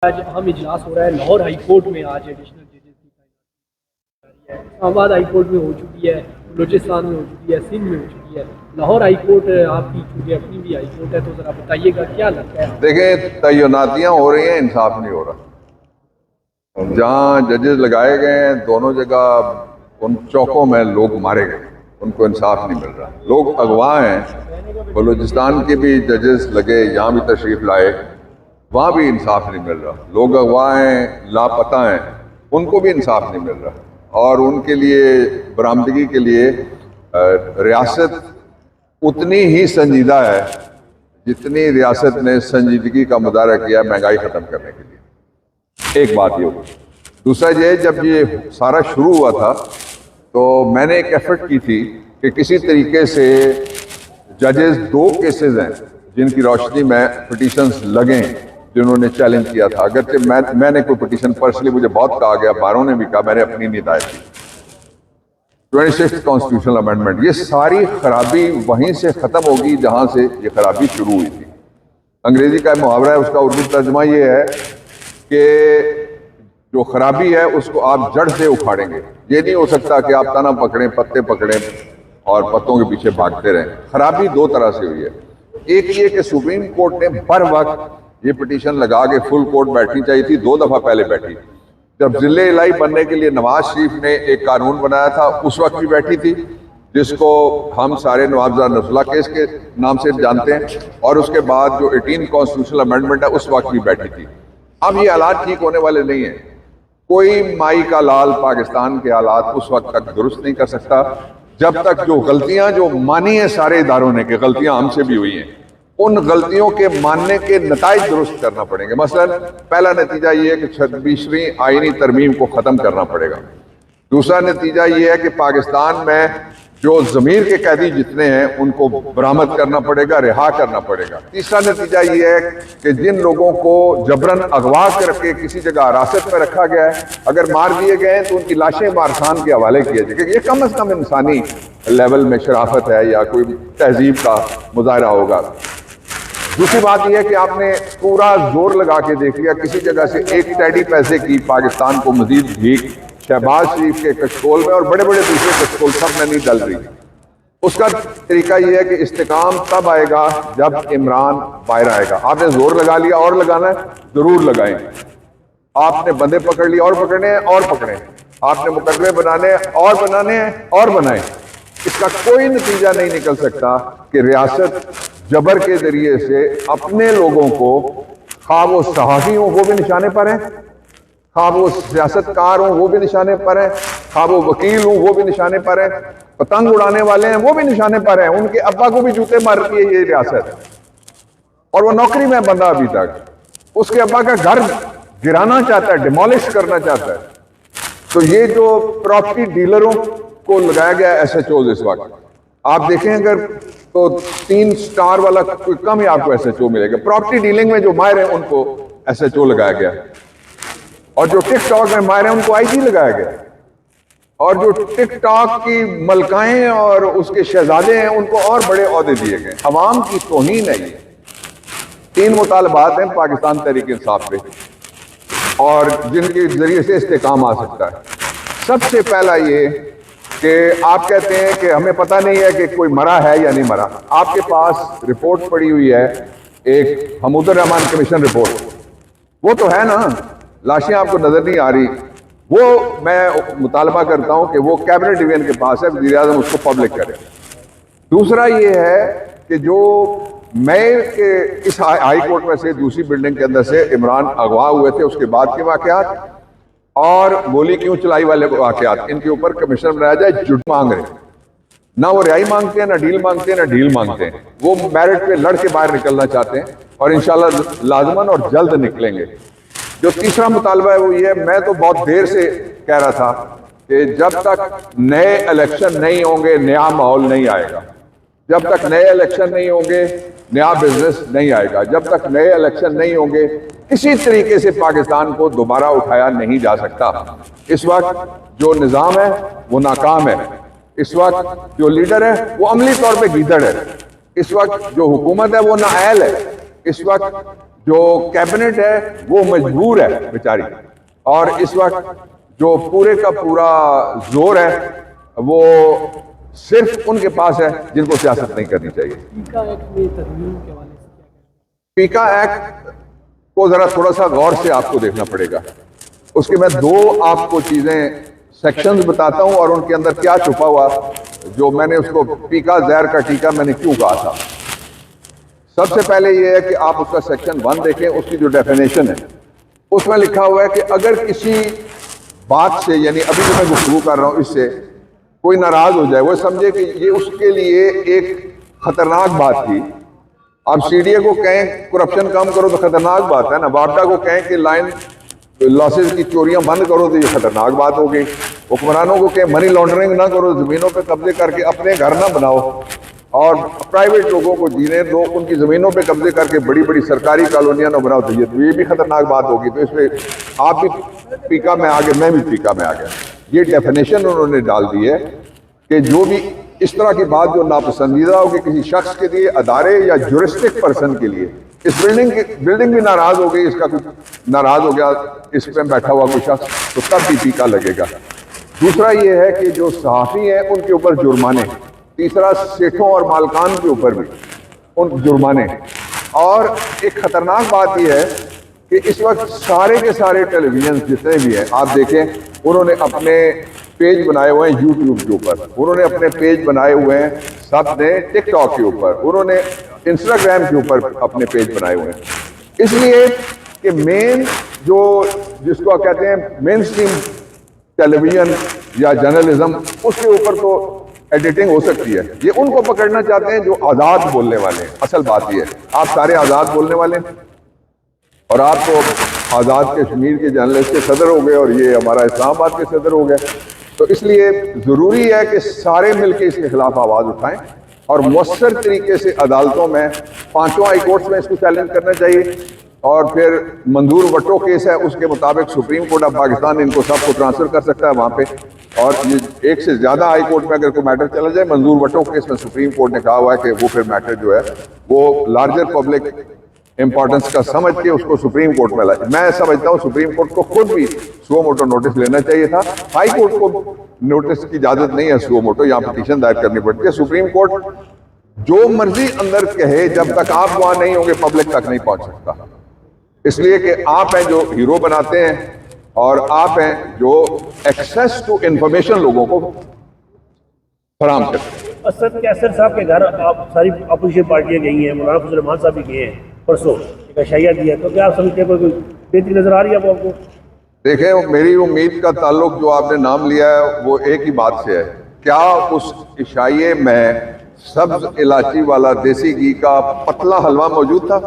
آج اہم اجلاس ہو رہا ہے لاہور ہائی کورٹ میں. آج ایڈیشنل ججز کی تعیناتی ہے. اسلام آباد ہائی کورٹ میں ہو چکی ہے, بلوچستان میں ہو چکی ہے, سندھ میں ہو چکی ہے. لاہور ہائی کورٹ آپ کی چونکہ اپنی بھی ہائی کورٹ ہے, تو ذرا بتائیے گا کیا لگتا ہے؟ دیکھیں, تعیناتیاں ہو رہی ہیں, انصاف نہیں ہو رہا. جہاں ججز لگائے گئے ہیں دونوں جگہ ان چوکوں میں لوگ مارے گئے, ان کو انصاف نہیں مل رہا. لوگ اغوا ہیں. بلوچستان کے بھی ججز لگے, یہاں بھی تشریف لائے, وہاں بھی انصاف نہیں مل رہا. لوگ اغوا ہیں, لاپتہ ہیں, ان کو بھی انصاف نہیں مل رہا. اور ان کے لیے برآمدگی کے لیے ریاست اتنی ہی سنجیدہ ہے جتنی ریاست نے سنجیدگی کا مظاہرہ کیا مہنگائی ختم کرنے کے لیے. ایک بات یہ ہوگی. دوسرا یہ, جب یہ سارا شروع ہوا تھا تو میں نے ایک ایفرٹ کی تھی کہ کسی طریقے سے ججز 2 کیسز ہیں جن کی روشنی میں پٹیشنز لگیں جنہوں نے چیلنج کیا تھا. اگرچہ میں نے کوئی پٹیشن پرسنلی, مجھے بہت کہا گیا, باروں نے بھی کہا, میں نے اپنی نہیں دائر کی. 26th کانسٹیٹیوشنل امینڈمنٹ, یہ ساری خرابی وہیں سے ختم ہوگی جہاں سے یہ خرابی شروع ہوئی تھی. انگریزی کا محاورہ ہے, اس کا اردو ترجمہ یہ ہے کہ جو خرابی ہے اس کو آپ جڑ سے اکھاڑیں گے. یہ نہیں ہو سکتا کہ آپ تنا پکڑیں, پتے پکڑیں اور پتوں کے پیچھے بھاگتے رہیں. خرابی 2 طرح سے ہوئی ہے. ایک یہ کہ سپریم کورٹ نے بر وقت یہ پٹیشن لگا کے فل کورٹ بیٹھنی چاہیے تھی, 2 دفعہ پہلے بیٹھی. جب ضلع الہی بننے کے لیے نواز شریف نے ایک قانون بنایا تھا اس وقت بھی بیٹھی تھی, جس کو ہم سارے نوابزہ نصراللہ کیس کے نام سے جانتے ہیں, اور اس کے بعد جو 18 کانسٹیٹیوشنل امینڈمنٹ ہے اس وقت بھی بیٹھی تھی. اب یہ حالات ٹھیک ہونے والے نہیں ہیں. کوئی مائی کا لال پاکستان کے حالات اس وقت تک درست نہیں کر سکتا جب تک جو غلطیاں جو مانی ہیں سارے اداروں نے کہ غلطیاں ہم سے بھی ہوئی ہیں, ان غلطیوں کے ماننے کے نتائج درست کرنا پڑیں گے. مثلا پہلا نتیجہ یہ ہے کہ 26ویں آئینی ترمیم کو ختم کرنا پڑے گا. دوسرا نتیجہ یہ ہے کہ پاکستان میں جو ضمیر کے قیدی جتنے ہیں ان کو برآمد کرنا پڑے گا, رہا کرنا پڑے گا. تیسرا نتیجہ یہ ہے کہ جن لوگوں کو جبراً اغوا کر کے کسی جگہ حراست میں رکھا گیا ہے, اگر مار دیے گئے ہیں تو ان کی لاشیں مارخان کے حوالے کیا جائے گا. یہ کم از کم انسانی لیول میں شرافت ہے یا کوئی تہذیب کا مظاہرہ ہوگا. دوسری بات یہ ہے کہ آپ نے پورا زور لگا کے دیکھ لیا, کسی جگہ سے ایک ٹیڈی پیسے کی پاکستان کو مزید بھیک شہباز شریف کے کشکول میں اور بڑے بڑے دوسرے کشکول سب میں نہیں ڈل رہی. اس کا طریقہ یہ ہے کہ استحکام تب آئے گا جب عمران باہر آئے گا. آپ نے زور لگا لیا, اور لگانا ہے ضرور لگائیں. آپ نے بندے پکڑ لیے اور پکڑنے ہیں اور پکڑیں. آپ نے مقدمے بنانے ہیں اور بنانے ہیں اور بنائیں. اس کا کوئی نتیجہ نہیں نکل سکتا کہ ریاست جبر کے ذریعے سے اپنے لوگوں کو, خواہ وہ صحافی ہوں وہ بھی نشانے پر ہیں, خواہ وہ سیاست کار ہوں وہ بھی نشانے پر ہیں, خواہ وہ وکیل ہوں وہ بھی نشانے پر ہیں, پتنگ اڑانے والے ہیں وہ بھی نشانے پر ہیں. ان کے ابا کو بھی جوتے مارتی ہے یہ ریاست, اور وہ نوکری میں بندہ ابھی تک. اس کے ابا کا گھر گرانا چاہتا ہے, ڈیمولش کرنا چاہتا ہے. تو یہ جو پراپرٹی ڈیلروں کو لگایا گیا ایس ایچ اوز اس وقت, آپ دیکھیں اگر تو 3 سٹار والا کوئی کم ہی آپ کو ایس ایچ او ملے گا. پراپرٹی ڈیلنگ میں جو ماہر ہیں ان کو ایس ایچ او لگایا گیا, اور جو ٹک ٹاک میں ماہر ہیں ان کو آئی جی لگایا گیا, اور جو ٹک ٹاک کی ملکائیں اور اس کے شہزادے ہیں ان کو اور بڑے عہدے دیے گئے. عوام کی توہین ہے یہ. 3 مطالبات ہیں پاکستان تحریک انصاف پہ, اور جن کے ذریعے سے استحکام آ سکتا ہے. سب سے پہلا یہ کہ آپ کہتے ہیں کہ ہمیں پتہ نہیں ہے کہ کوئی مرا ہے یا نہیں مرا. آپ کے پاس رپورٹ پڑی ہوئی ہے, ایک حمود الرحمان کمیشن رپورٹ, وہ تو ہے نا, لاشیں آپ کو نظر نہیں آ رہی. وہ میں مطالبہ کرتا ہوں کہ وہ کیبنٹ ڈویژن کے پاس ہے, وزیر اعظم اس کو پبلک کرے. دوسرا یہ ہے کہ جو میئر کے اس ہائی کورٹ میں سے دوسری بلڈنگ کے اندر سے عمران اغوا ہوئے تھے, اس کے بعد کے واقعات اور گولی کیوں چلائی والے واقعات, ان کے اوپر کمیشن بنایا جائے. جٹ مانگ رہے ہیں, نہ وہ رہائی مانگتے ہیں, نہ ڈیل مانگتے ہیں, نہ ڈیل مانگتے ہیں. وہ میرٹ پہ لڑ کے باہر نکلنا چاہتے ہیں, اور انشاءاللہ لازماً اور جلد نکلیں گے. جو تیسرا مطالبہ ہے وہ یہ ہے, میں تو بہت دیر سے کہہ رہا تھا کہ جب تک نئے الیکشن نہیں ہوں گے نیا ماحول نہیں آئے گا. جب تک نئے الیکشن نہیں ہوں گے نیا بزنس نہیں آئے گا. جب تک نئے الیکشن نہیں ہوں گے کسی طریقے سے پاکستان کو دوبارہ اٹھایا نہیں جا سکتا. اس وقت جو نظام ہے وہ ناکام ہے. اس وقت جو لیڈر ہے وہ عملی طور پہ گیدڑ ہے. اس وقت جو حکومت ہے وہ نااہل ہے. اس وقت جو کیبنٹ ہے وہ مجبور ہے بیچاری، اور اس وقت جو پورے کا پورا زور ہے وہ صرف ان کے پاس ہے جن کو سیاست نہیں کرنی چاہیے۔ پیکا ایکٹ میں ترمیم کے حوالے سے کیا کہتے ہیں؟ پیکا ایکٹ کو ذرا تھوڑا سا غور سے آپ کو دیکھنا پڑے گا۔ اس کے میں دو آپ کو چیزیں سیکشنز بتاتا ہوں اور ان کے اندر کیا چھپا ہوا، جو میں نے اس کو پیکا زہر کا ٹیکا میں نے کیوں کہا تھا۔ سب سے پہلے یہ ہے کہ آپ اس کا سیکشن 1 دیکھیں، اس کی جو ڈیفینیشن ہے اس میں لکھا ہوا ہے کہ اگر کسی بات سے، یعنی ابھی جو میں گفتگو کر رہا ہوں اس سے کوئی ناراض ہو جائے، وہ سمجھے کہ یہ اس کے لیے ایک خطرناک بات تھی۔ آپ سی ڈی اے کو کہیں کرپشن کم کرو تو خطرناک بات ہے نا، وابڈا کو کہیں کہ لائن لاسز کی چوریاں بند کرو تو یہ خطرناک بات ہوگی، حکمرانوں کو کہیں منی لانڈرنگ نہ کرو، زمینوں پہ قبضے کر کے اپنے گھر نہ بناؤ اور پرائیویٹ لوگوں کو جینے دو، ان کی زمینوں پہ قبضے کر کے بڑی بڑی سرکاری کالونیاں نہ بناؤ تو یہ بھی خطرناک بات ہوگی۔ تو اس میں آپ بھی پیکا میں آ گئے، میں بھی پیکا میں آ گیا۔ یہ ڈیفینیشن انہوں نے ڈال دی ہے کہ جو بھی اس طرح کی بات جو ناپسندیدہ ہوگی کسی شخص کے لیے، ادارے یا جورسٹک پرسن کے لیے، اس بلڈنگ بھی ناراض ہو گئی، اس کا کچھ ناراض ہو گیا اس پہ بیٹھا ہوا کوئی شخص، تو تب بھی پیکا لگے گا۔ دوسرا یہ ہے کہ جو صحافی ہیں ان کے اوپر جرمانے، تیسرا سیٹھوں اور مالکان کے اوپر بھی ان جرمانے، اور ایک خطرناک بات یہ ہے کہ اس وقت سارے کے سارے ٹیلی ویژن جتنے بھی ہیں آپ دیکھیں انہوں نے اپنے پیج بنائے ہوئے ہیں یوٹیوب کے اوپر، انہوں نے اپنے پیج بنائے ہوئے ہیں سب نے ٹک ٹاک کے اوپر، انہوں نے انسٹاگرام کے اوپر اپنے پیج بنائے ہوئے ہیں، اس لیے کہ مین جو جس کو کہتے ہیں مین سٹریم ٹیلی ویژن یا جرنلزم، اس کے اوپر تو ایڈیٹنگ ہو سکتی ہے، یہ ان کو پکڑنا چاہتے ہیں جو آزاد بولنے والے ہیں۔ اصل بات یہ ہے آپ سارے آزاد بولنے والے ہیں اور آپ تو آزاد کشمیر کے جرنلسٹ کے صدر ہو گئے اور یہ ہمارا اسلام آباد کے صدر ہو گئے، تو اس لیے ضروری ہے کہ سارے مل کے اس کے خلاف آواز اٹھائیں اور مؤثر طریقے سے عدالتوں میں 5 ہائی کورٹس میں اس کو چیلنج کرنا چاہیے، اور پھر منظور وٹو کیس ہے اس کے مطابق سپریم کورٹ آف پاکستان ان کو سب کو ٹرانسفر کر سکتا ہے وہاں پہ، اور یہ 1 سے زیادہ ہائی کورٹ میں اگر کوئی میٹر چلا جائے، منظور وٹو کیس میں سپریم کورٹ نے کہا ہوا ہے کہ وہ پھر میٹر جو ہے وہ لارجر پبلک امپورٹنس کا سمجھ کے اس کو سپریم کورٹ میں لائے۔ میں سمجھتا ہوں سپریم کورٹ کو خود بھی سو موٹو نوٹس لینا چاہیے تھا، ہائی کورٹ کو نوٹس کی اجازت نہیں ہے سو موٹو، یہاں پٹیشن دائر کرنی پڑتی ہے، سپریم کورٹ جو مرضی اندر کہے جب تک آپ وہاں نہیں ہوں گے پبلک تک نہیں پہنچ سکتا، اس لیے کہ آپ ہیں جو ہیرو بناتے ہیں اور آپ ہیں جو ایکسیس ٹو انفارمیشن لوگوں کو فراہم کرتے ہیں۔ اسد کیسر صاحب کے گھر آپ ساری اپوزیشن پارٹیاں گئی ہیں، مولانا فضل الرحمان صاحب بھی گئے ہیں پرسوں، ایک اشعیہ دیا، تو کیا آپ سمجھتے ہیں کوئی بہتری نظر آ رہی ہے آپ کو؟ دیکھیں میری امید کا تعلق جو آپ نے نام لیا ہے وہ ایک ہی بات سے ہے، کیا اس عشائیے میں سبز الائچی والا دیسی گھی کا پتلا حلوہ موجود تھا؟